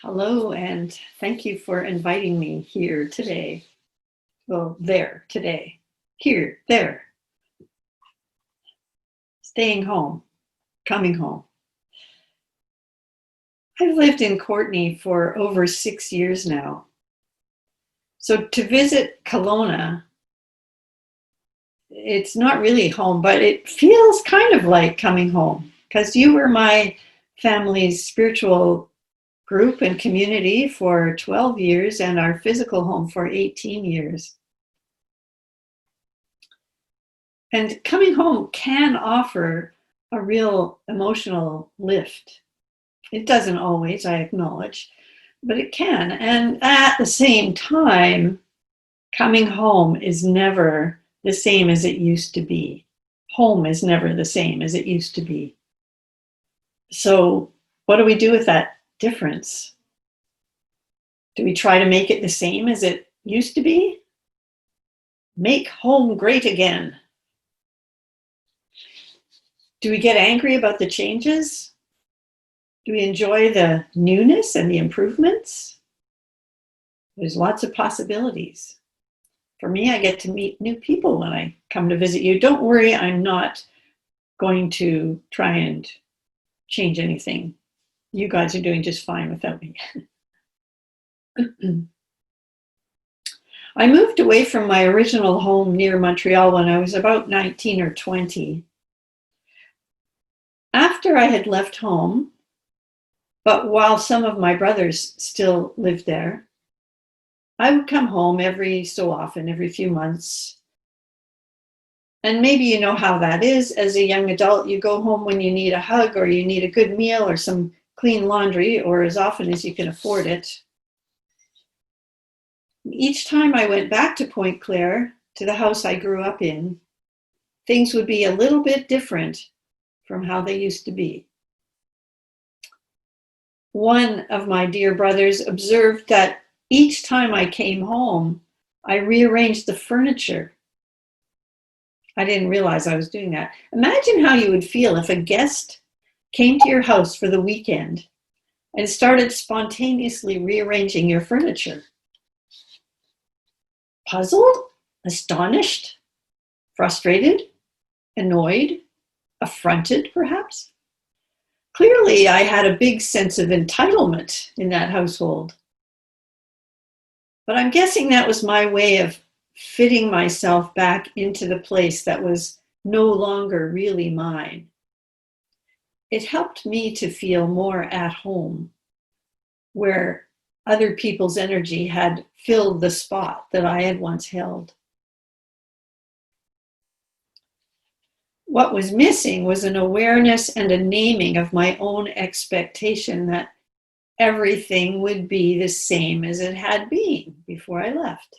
Hello, and thank you for inviting me here today. Well, there today. Here, there. Staying home, coming home. I've lived in Courtney for over 6 years now. So to visit Kelowna, it's not really home, but it feels kind of like coming home because you were my family's spiritual group and community for 12 years and our physical home for 18 years. And coming home can offer a real emotional lift. It doesn't always, I acknowledge, but it can. And at the same time, coming home is never the same as it used to be. Home is never the same as it used to be. So, what do we do with that difference? Do we try to make it the same as it used to be? Make home great again. Do we get angry about the changes? Do we enjoy the newness and the improvements? There's lots of possibilities. For me, I get to meet new people when I come to visit you. Don't worry, I'm not going to try and change anything. You guys are doing just fine without me. I moved away from my original home near Montreal when I was about 19 or 20. After I had left home, but while some of my brothers still lived there, I would come home every so often, every few months. And maybe you know how that is. As a young adult, you go home when you need a hug or you need a good meal or some clean laundry, or as often as you can afford it. Each time I went back to Pointe Claire, to the house I grew up in, things would be a little bit different from how they used to be. One of my dear brothers observed that each time I came home, I rearranged the furniture. I didn't realize I was doing that. Imagine how you would feel if a guest came to your house for the weekend and started spontaneously rearranging your furniture. Puzzled? Astonished? Frustrated? Annoyed? Affronted, perhaps? Clearly, I had a big sense of entitlement in that household. But I'm guessing that was my way of fitting myself back into the place that was no longer really mine. It helped me to feel more at home, where other people's energy had filled the spot that I had once held. What was missing was an awareness and a naming of my own expectation that everything would be the same as it had been before I left.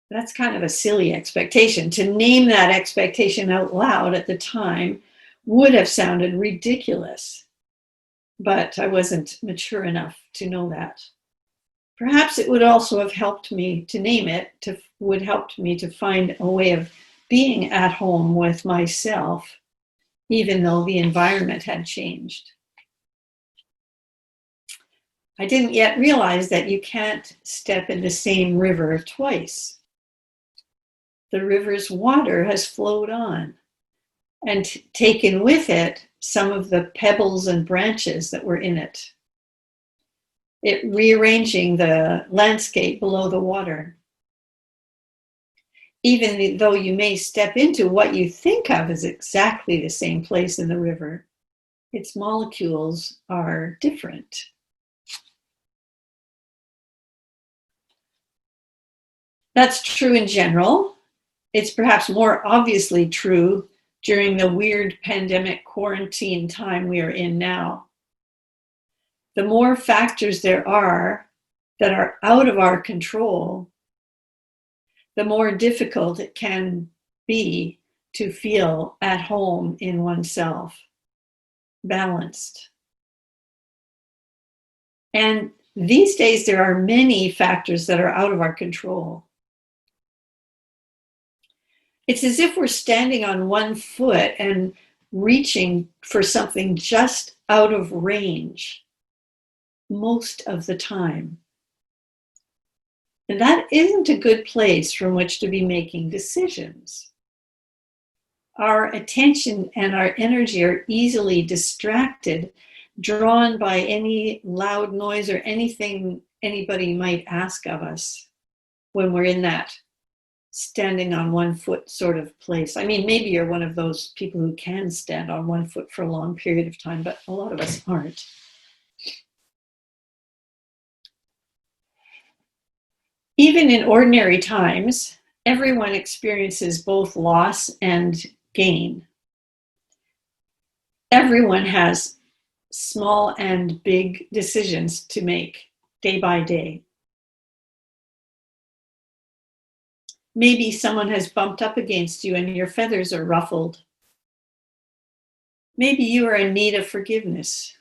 That's kind of a silly expectation. To name that expectation out loud at the time would have sounded ridiculous, but I wasn't mature enough to know that. Perhaps it would also have helped me to name it, would help me to find a way of being at home with myself, even though the environment had changed. I didn't yet realize that you can't step in the same river twice. The river's water has flowed on and taken with it some of the pebbles and branches that were in it, rearranging the landscape below the water. Even though you may step into what you think of as exactly the same place in the river, its molecules are different. That's true in general. It's perhaps more obviously true during the weird pandemic quarantine time we are in now. The more factors there are that are out of our control, the more difficult it can be to feel at home in oneself, balanced. And these days, there are many factors that are out of our control. It's as if we're standing on one foot and reaching for something just out of range. most of the time. And that isn't a good place from which to be making decisions. Our attention and our energy are easily distracted, drawn by any loud noise or anything anybody might ask of us when we're in that standing on one foot sort of place. I mean, maybe you're one of those people who can stand on one foot for a long period of time, but a lot of us aren't. Even in ordinary times, everyone experiences both loss and gain. Everyone has small and big decisions to make day by day. Maybe someone has bumped up against you and your feathers are ruffled. Maybe you are in need of forgiveness,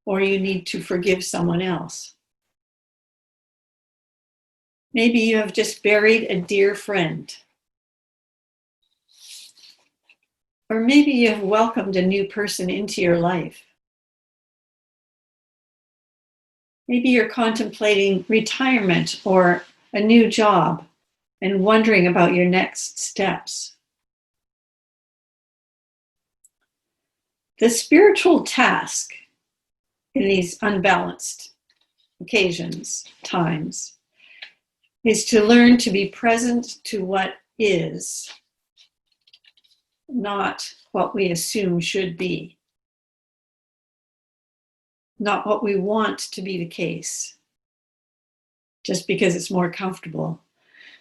or you need to forgive someone else. Maybe you have just buried a dear friend. Or maybe you have welcomed a new person into your life. Maybe you're contemplating retirement or a new job and wondering about your next steps. The spiritual task in these unbalanced occasions, times, is to learn to be present to what is, not what we assume should be, not what we want to be the case, just because it's more comfortable.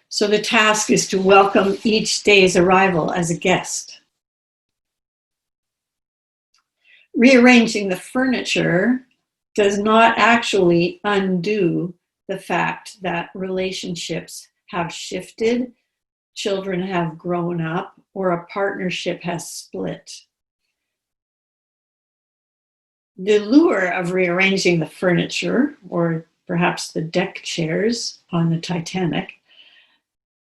So the task is to welcome each day's arrival as a guest. Rearranging the furniture does not actually undo the fact that relationships have shifted, children have grown up, or a partnership has split. The lure of rearranging the furniture, or perhaps the deck chairs on the Titanic,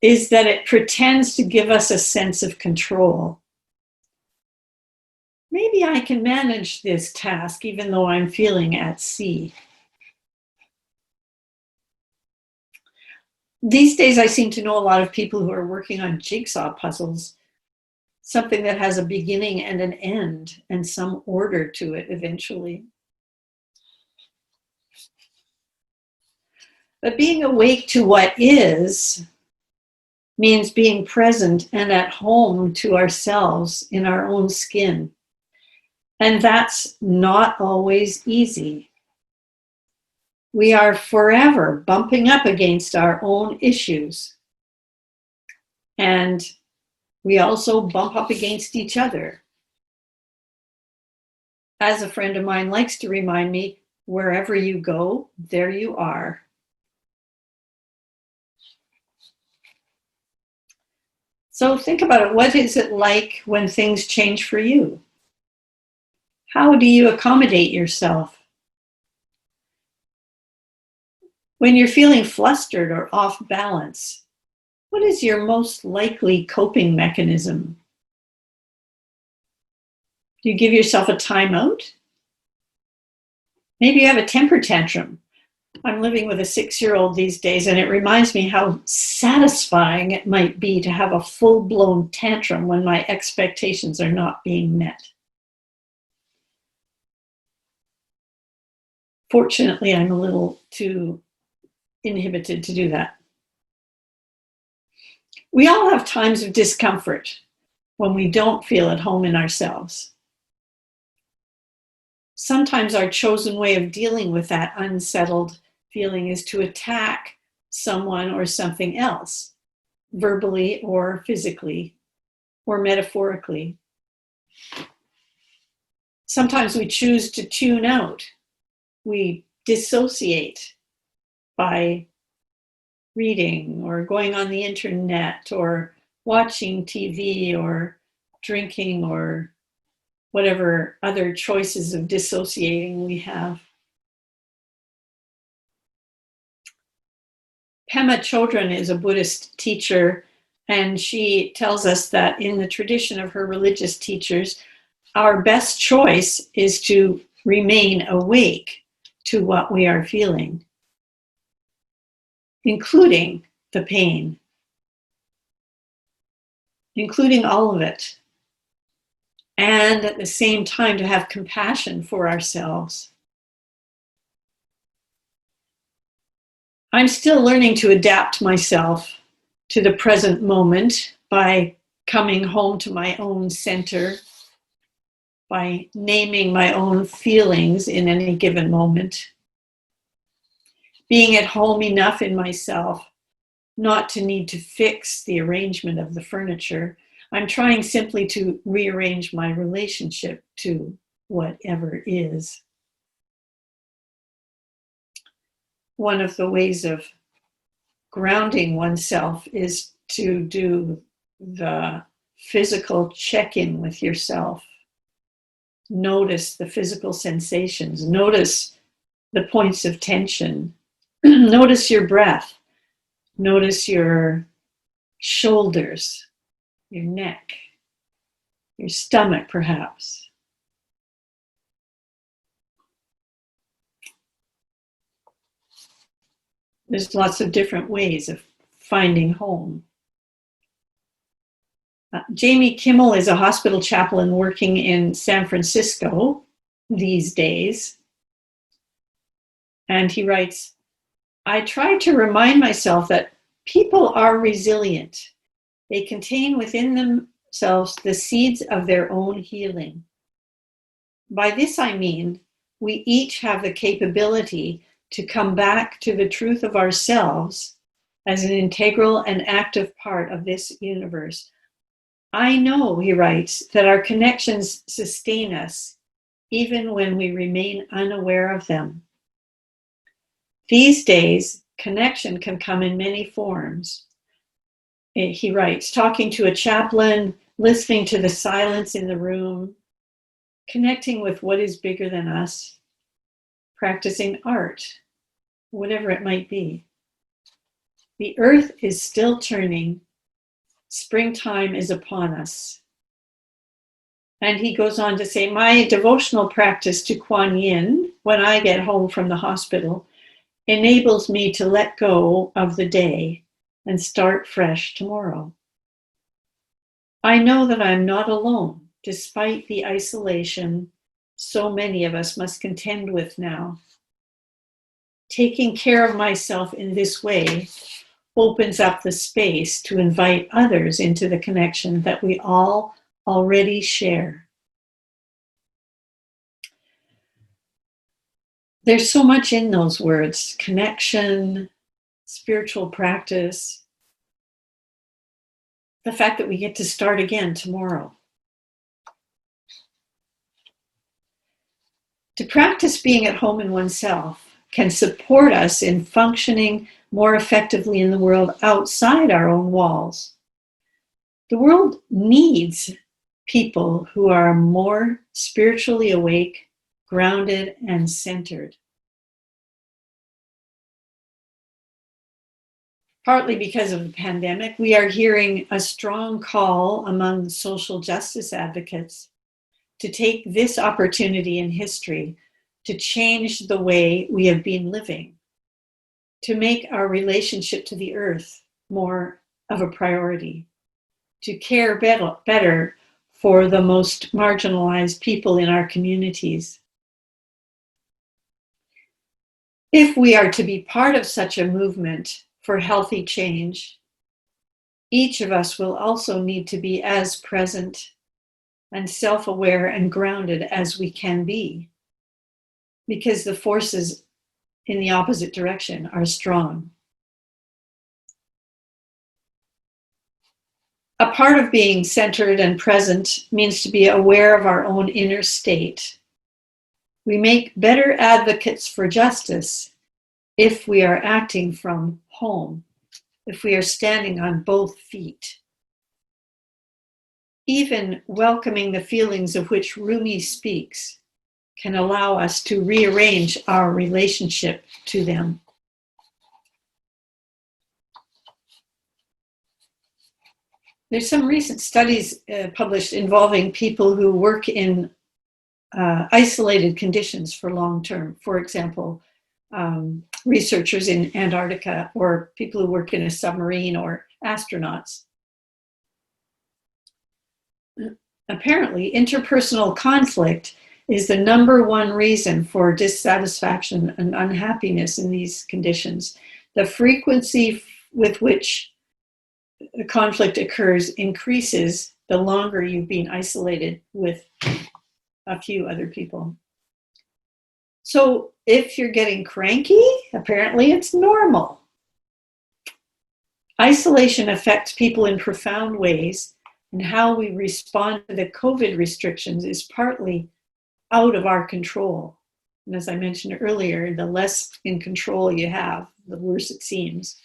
is that it pretends to give us a sense of control. Maybe I can manage this task even though I'm feeling at sea. These days, I seem to know a lot of people who are working on jigsaw puzzles, something that has a beginning and an end and some order to it eventually. But being awake to what is means being present and at home to ourselves in our own skin. And that's not always easy. We are forever bumping up against our own issues. And we also bump up against each other. As a friend of mine likes to remind me, wherever you go, there you are. So think about it. What is it like when things change for you? How do you accommodate yourself? When you're feeling flustered or off balance, what is your most likely coping mechanism? Do you give yourself a timeout? Maybe you have a temper tantrum. I'm living with a 6-year-old these days, and it reminds me how satisfying it might be to have a full-blown tantrum when my expectations are not being met. Fortunately, I'm a little too inhibited to do that. We all have times of discomfort when we don't feel at home in ourselves. Sometimes our chosen way of dealing with that unsettled feeling is to attack someone or something else, verbally or physically or metaphorically. Sometimes we choose to tune out. We dissociate by reading or going on the internet or watching TV or drinking or whatever other choices of dissociating we have. Pema Chodron is a Buddhist teacher, and she tells us that in the tradition of her religious teachers, our best choice is to remain awake, to what we are feeling, including the pain, including all of it. And at the same time, to have compassion for ourselves. I'm still learning to adapt myself to the present moment by coming home to my own center, by naming my own feelings in any given moment, being at home enough in myself not to need to fix the arrangement of the furniture. I'm trying simply to rearrange my relationship to whatever is. One of the ways of grounding oneself is to do the physical check-in with yourself. Notice the physical sensations. Notice the points of tension. Notice your breath. Notice your shoulders, your neck, your stomach, perhaps. There's lots of different ways of finding home. Jamie Kimmel is a hospital chaplain working in San Francisco these days. And he writes, I try to remind myself that people are resilient. They contain within themselves the seeds of their own healing. By this I mean, we each have the capability to come back to the truth of ourselves as an integral and active part of this universe. I know, he writes, that our connections sustain us even when we remain unaware of them. These days, connection can come in many forms. He writes, talking to a chaplain, listening to the silence in the room, connecting with what is bigger than us, practicing art, whatever it might be. The earth is still turning. Springtime is upon us. And he goes on to say, my devotional practice to Kuan Yin, when I get home from the hospital, enables me to let go of the day and start fresh tomorrow. I know that I'm not alone, despite the isolation so many of us must contend with now. Taking care of myself in this way opens up the space to invite others into the connection that we all already share. There's so much in those words: connection, spiritual practice, the fact that we get to start again tomorrow. To practice being at home in oneself can support us in functioning more effectively in the world outside our own walls. The world needs people who are more spiritually awake, grounded, and centered. Partly because of the pandemic, we are hearing a strong call among social justice advocates to take this opportunity in history to change the way we have been living, to make our relationship to the earth more of a priority, to care better for the most marginalized people in our communities. If we are to be part of such a movement for healthy change, each of us will also need to be as present and self-aware and grounded as we can be, because the forces in the opposite direction are strong. A part of being centered and present means to be aware of our own inner state. We make better advocates for justice if we are acting from home, if we are standing on both feet. Even welcoming the feelings of which Rumi speaks can allow us to rearrange our relationship to them. There's some recent studies published involving people who work in isolated conditions for long term. For example, researchers in Antarctica or people who work in a submarine or astronauts. Apparently, interpersonal conflict is the number one reason for dissatisfaction and unhappiness in these conditions. The frequency with which the conflict occurs increases the longer you've been isolated with a few other people. So if you're getting cranky, apparently it's normal. Isolation affects people in profound ways, and how we respond to the COVID restrictions is partly out of our control. And as I mentioned earlier, the less in control you have, the worse it seems.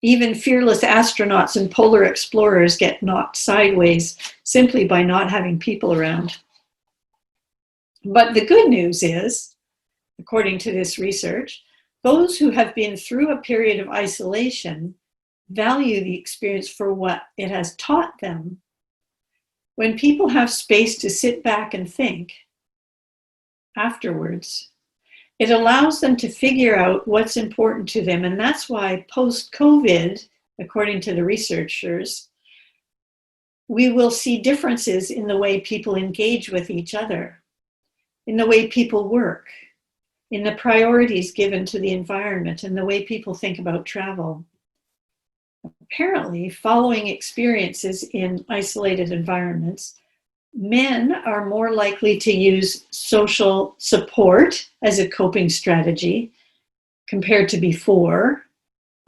Even fearless astronauts and polar explorers get knocked sideways simply by not having people around. But the good news is, according to this research, those who have been through a period of isolation value the experience for what it has taught them. When people have space to sit back and think afterwards, it allows them to figure out what's important to them. And that's why post-COVID, according to the researchers, we will see differences in the way people engage with each other, in the way people work, in the priorities given to the environment, and the way people think about travel. Apparently, following experiences in isolated environments, men are more likely to use social support as a coping strategy compared to before,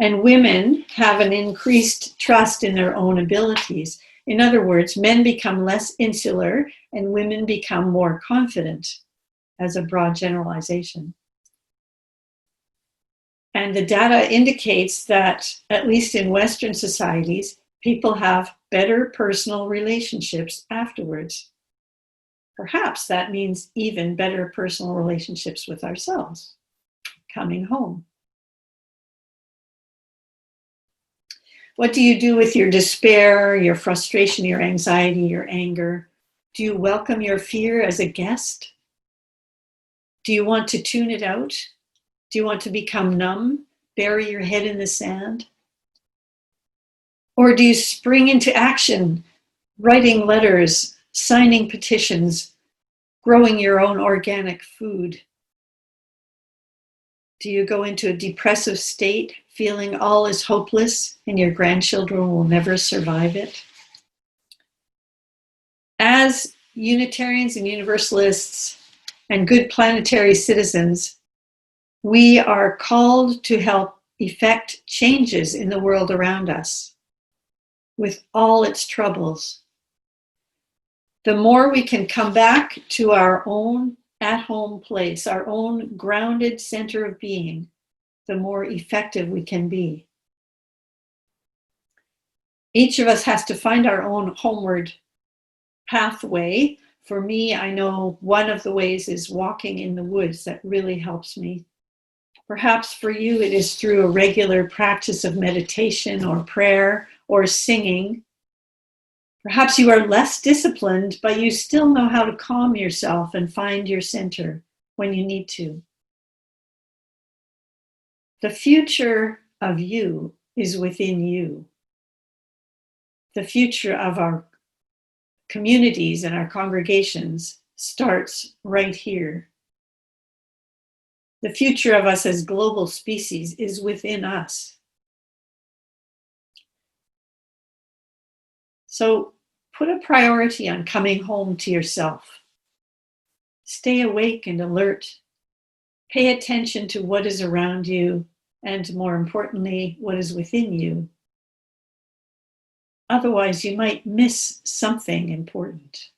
and women have an increased trust in their own abilities. In other words, men become less insular and women become more confident, as a broad generalization. And the data indicates that, at least in Western societies, people have better personal relationships afterwards. Perhaps that means even better personal relationships with ourselves, coming home. What do you do with your despair, your frustration, your anxiety, your anger? Do you welcome your fear as a guest? Do you want to tune it out? Do you want to become numb, bury your head in the sand? Or do you spring into action, writing letters, signing petitions, growing your own organic food? Do you go into a depressive state, feeling all is hopeless and your grandchildren will never survive it? As Unitarians and Universalists and good planetary citizens, we are called to help effect changes in the world around us, with all its troubles. The more we can come back to our own at-home place, our own grounded center of being, the more effective we can be. Each of us has to find our own homeward pathway. For me, I know one of the ways is walking in the woods. That really helps me. Perhaps for you, it is through a regular practice of meditation or prayer or singing. Perhaps you are less disciplined, but you still know how to calm yourself and find your center when you need to. The future of you is within you. The future of our communities and our congregations starts right here. The future of us as global species is within us. So put a priority on coming home to yourself. Stay awake and alert. Pay attention to what is around you and, more importantly, what is within you. Otherwise, you might miss something important.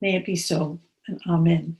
May it be so, and amen.